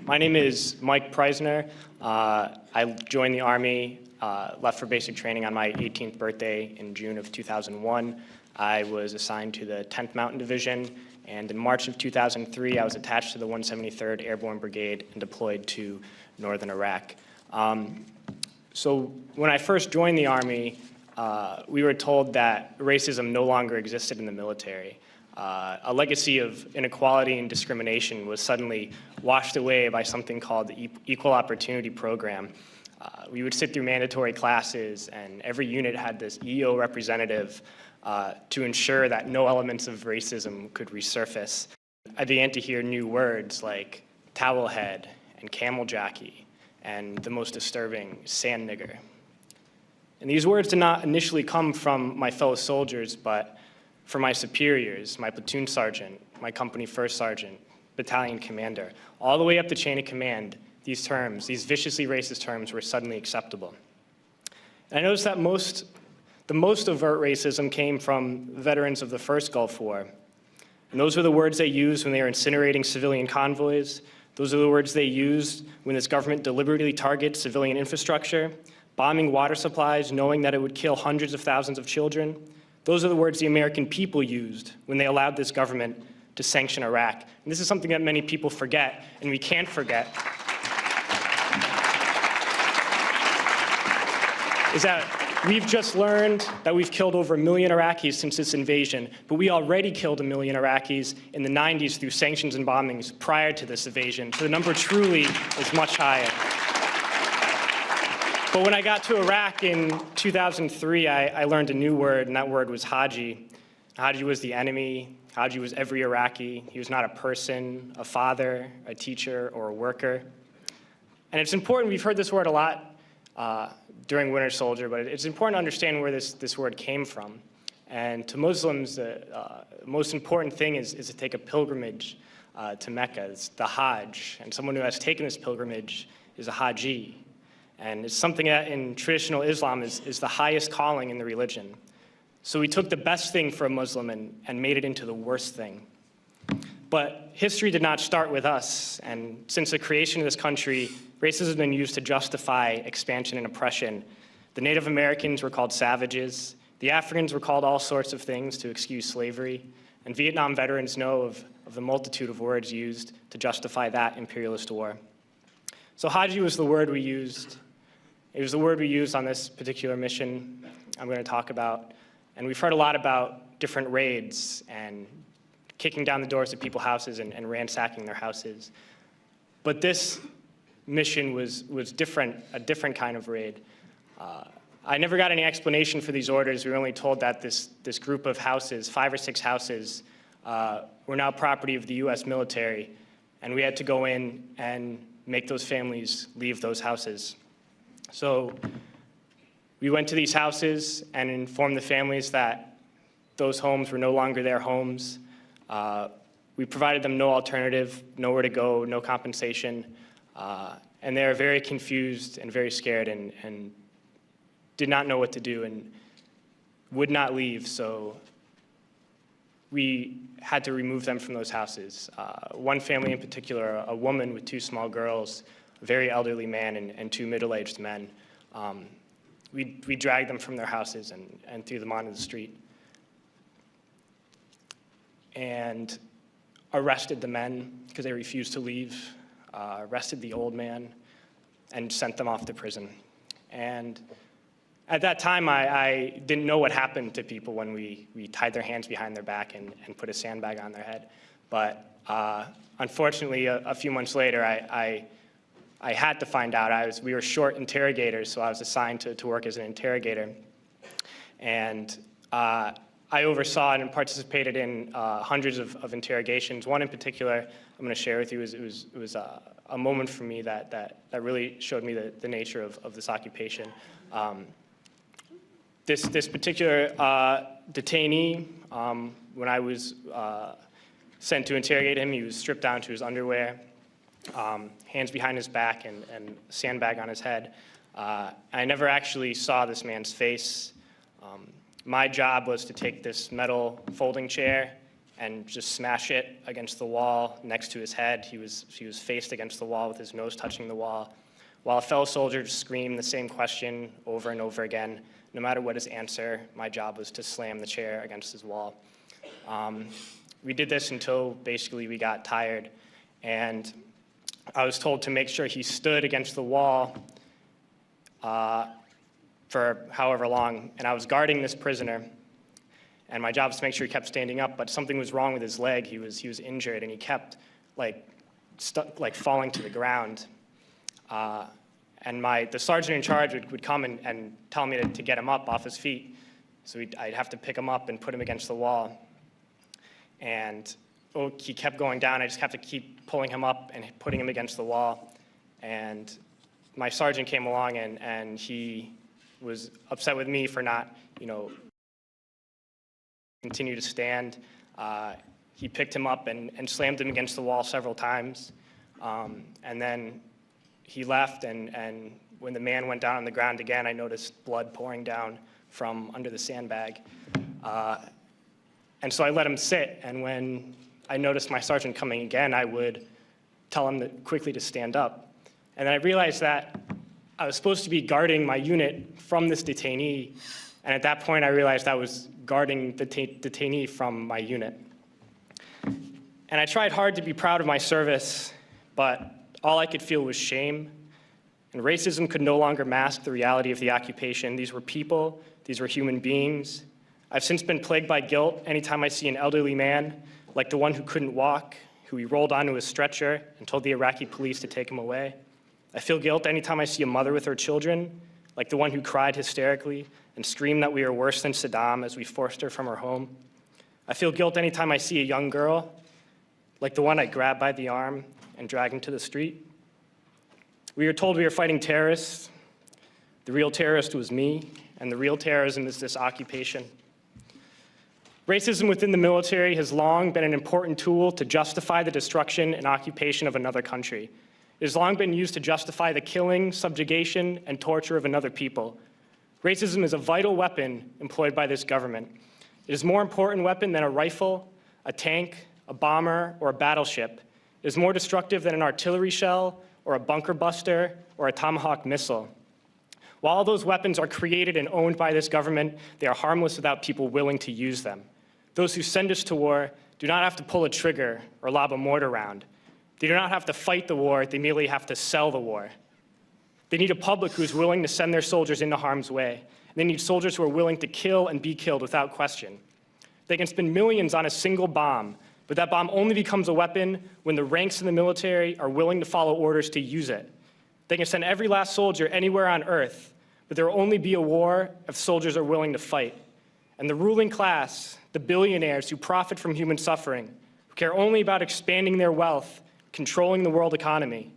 My name is Mike Preisner. I joined the Army, left for basic training on my 18th birthday in June of 2001. I was assigned to the 10th Mountain Division, and in March of 2003, I was attached to the 173rd Airborne Brigade and deployed to northern Iraq. So when I first joined the Army, we were told that racism no longer existed in the military. A legacy of inequality and discrimination was suddenly washed away by something called the Equal Opportunity Program. We would sit through mandatory classes, and every unit had this EO representative to ensure that no elements of racism could resurface. I began to hear new words like towel head and camel jockey, and the most disturbing, sand nigger. And these words did not initially come from my fellow soldiers, but from my superiors, my platoon sergeant, my company first sergeant, battalion commander. All the way up the chain of command, these terms, these viciously racist terms, were suddenly acceptable. And I noticed that the most overt racism came from veterans of the first Gulf War. And those were the words they used when they were incinerating civilian convoys. Those are the words they used when this government deliberately targets civilian infrastructure, bombing water supplies, knowing that it would kill hundreds of thousands of children. Those are the words the American people used when they allowed this government to sanction Iraq. And this is something that many people forget, and we can't forget, is that we've just learned that we've killed over 1 million Iraqis since this invasion, but we already killed 1 million Iraqis in the 90s through sanctions and bombings prior to this invasion. So the number truly is much higher. But when I got to Iraq in 2003, I learned a new word, and that word was Haji. Haji was the enemy. Haji was every Iraqi. He was not a person, a father, a teacher, or a worker. And it's important, we've heard this word a lot during Winter Soldier, but it's important to understand where this word came from. And to Muslims, the most important thing is to take a pilgrimage to Mecca. It's the Hajj. And someone who has taken this pilgrimage is a Haji. And it's something that in traditional Islam is the highest calling in the religion. So we took the best thing for a Muslim and made it into the worst thing. But history did not start with us. And since the creation of this country, racism has been used to justify expansion and oppression. The Native Americans were called savages. The Africans were called all sorts of things to excuse slavery. And Vietnam veterans know of the multitude of words used to justify that imperialist war. So Haji was the word we used. It was the word we used on this particular mission I'm going to talk about. And we've heard a lot about different raids and kicking down the doors of people's houses and ransacking their houses. But this mission was different, a different kind of raid. I never got any explanation for these orders. We were only told that this group of houses, 5 or 6 houses, were now property of the US military, and we had to go in and make those families leave those houses. So we went to these houses and informed the families that those homes were no longer their homes. We provided them no alternative, nowhere to go, no compensation. And they were very confused and very scared and did not know what to do and would not leave. So we had to remove them from those houses. One family in particular, a woman with 2 small girls, a very elderly man and 2 middle-aged men. We dragged them from their houses and threw them onto the street. And arrested the men because they refused to leave, arrested the old man, and sent them off to prison. And at that time, I didn't know what happened to people when we tied their hands behind their back and put a sandbag on their head. But unfortunately, a few months later, I had to find out. We were short interrogators, so I was assigned to work as an interrogator. And I oversaw and participated in hundreds of interrogations. One in particular I'm going to share with you. It was a moment for me that really showed me the nature of this occupation. This particular detainee, when I was sent to interrogate him, he was stripped down to his underwear, hands behind his back, and a sandbag on his head. I never actually saw this man's face. My job was to take this metal folding chair and just smash it against the wall next to his head. He was faced against the wall with his nose touching the wall, while a fellow soldier just screamed the same question over and over again. No matter what his answer, my job was to slam the chair against his wall. We did this until basically we got tired, and I was told to make sure he stood against the wall for however long, and I was guarding this prisoner, and my job was to make sure he kept standing up, but something was wrong with his leg. He was injured, and he kept falling to the ground. And the sergeant in charge would come and tell me to get him up off his feet. So I'd have to pick him up and put him against the wall. And he kept going down. I just have to keep pulling him up and putting him against the wall. And my sergeant came along, and he was upset with me for not, continue to stand. He picked him up and slammed him against the wall several times. And then he left, and when the man went down on the ground again, I noticed blood pouring down from under the sandbag. And so I let him sit, and when I noticed my sergeant coming again, I would tell him quickly to stand up. And then I realized that I was supposed to be guarding my unit from this detainee, and at that point I realized I was guarding the detainee from my unit. And I tried hard to be proud of my service, but all I could feel was shame. And racism could no longer mask the reality of the occupation. These were people, these were human beings. I've since been plagued by guilt anytime I see an elderly man, like the one who couldn't walk, who we rolled onto his stretcher and told the Iraqi police to take him away. I feel guilt anytime I see a mother with her children, like the one who cried hysterically and screamed that we were worse than Saddam as we forced her from her home. I feel guilt anytime I see a young girl, like the one I grabbed by the arm and dragged into the street. We were told we were fighting terrorists. The real terrorist was me, and the real terrorism is this occupation. Racism within the military has long been an important tool to justify the destruction and occupation of another country. It has long been used to justify the killing, subjugation, and torture of another people. Racism is a vital weapon employed by this government. It is a more important weapon than a rifle, a tank, a bomber, or a battleship. It is more destructive than an artillery shell, or a bunker buster, or a Tomahawk missile. While all those weapons are created and owned by this government, they are harmless without people willing to use them. Those who send us to war do not have to pull a trigger or lob a mortar round. They do not have to fight the war, they merely have to sell the war. They need a public who is willing to send their soldiers into harm's way. They need soldiers who are willing to kill and be killed without question. They can spend millions on a single bomb, but that bomb only becomes a weapon when the ranks in the military are willing to follow orders to use it. They can send every last soldier anywhere on earth, but there will only be a war if soldiers are willing to fight. And the ruling class, the billionaires who profit from human suffering, who care only about expanding their wealth, controlling the world economy,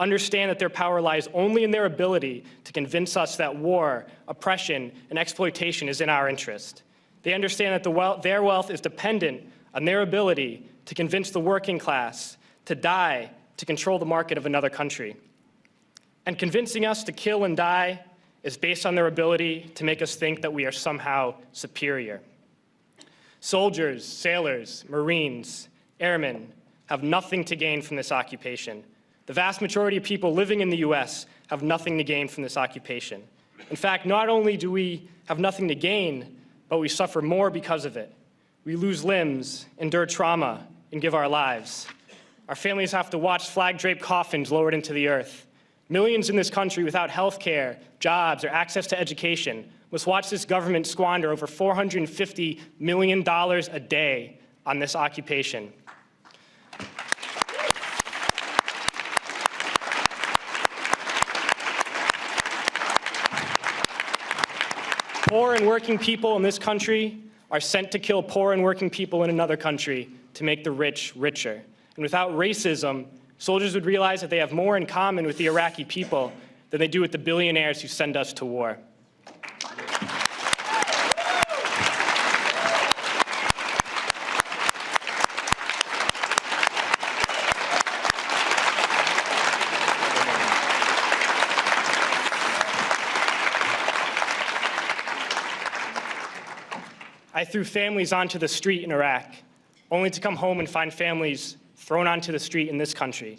understand that their power lies only in their ability to convince us that war, oppression, and exploitation is in our interest. They understand that their wealth is dependent on their ability to convince the working class to die to control the market of another country. And convincing us to kill and die is based on their ability to make us think that we are somehow superior. Soldiers, sailors, Marines, airmen have nothing to gain from this occupation. The vast majority of people living in the US have nothing to gain from this occupation. In fact, not only do we have nothing to gain, but we suffer more because of it. We lose limbs, endure trauma, and give our lives. Our families have to watch flag-draped coffins lowered into the earth. Millions in this country without health care, jobs, or access to education must watch this government squander over $450 million a day on this occupation. Poor and working people in this country are sent to kill poor and working people in another country to make the rich richer. And without racism, soldiers would realize that they have more in common with the Iraqi people than they do with the billionaires who send us to war. I threw families onto the street in Iraq, only to come home and find families thrown onto the street in this country,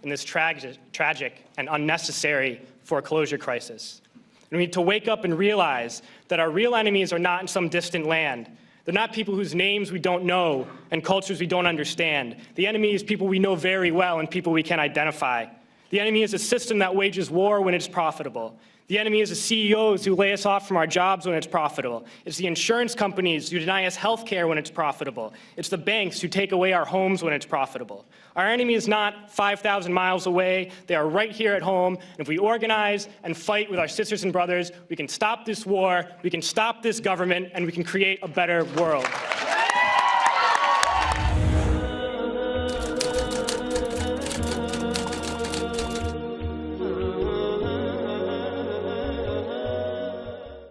in this tragic and unnecessary foreclosure crisis. And we need to wake up and realize that our real enemies are not in some distant land. They're not people whose names we don't know and cultures we don't understand. The enemy is people we know very well and people we can identify. The enemy is a system that wages war when it's profitable. The enemy is the CEOs who lay us off from our jobs when it's profitable. It's the insurance companies who deny us health care when it's profitable. It's the banks who take away our homes when it's profitable. Our enemy is not 5,000 miles away. They are right here at home. And if we organize and fight with our sisters and brothers, we can stop this war, we can stop this government, and we can create a better world.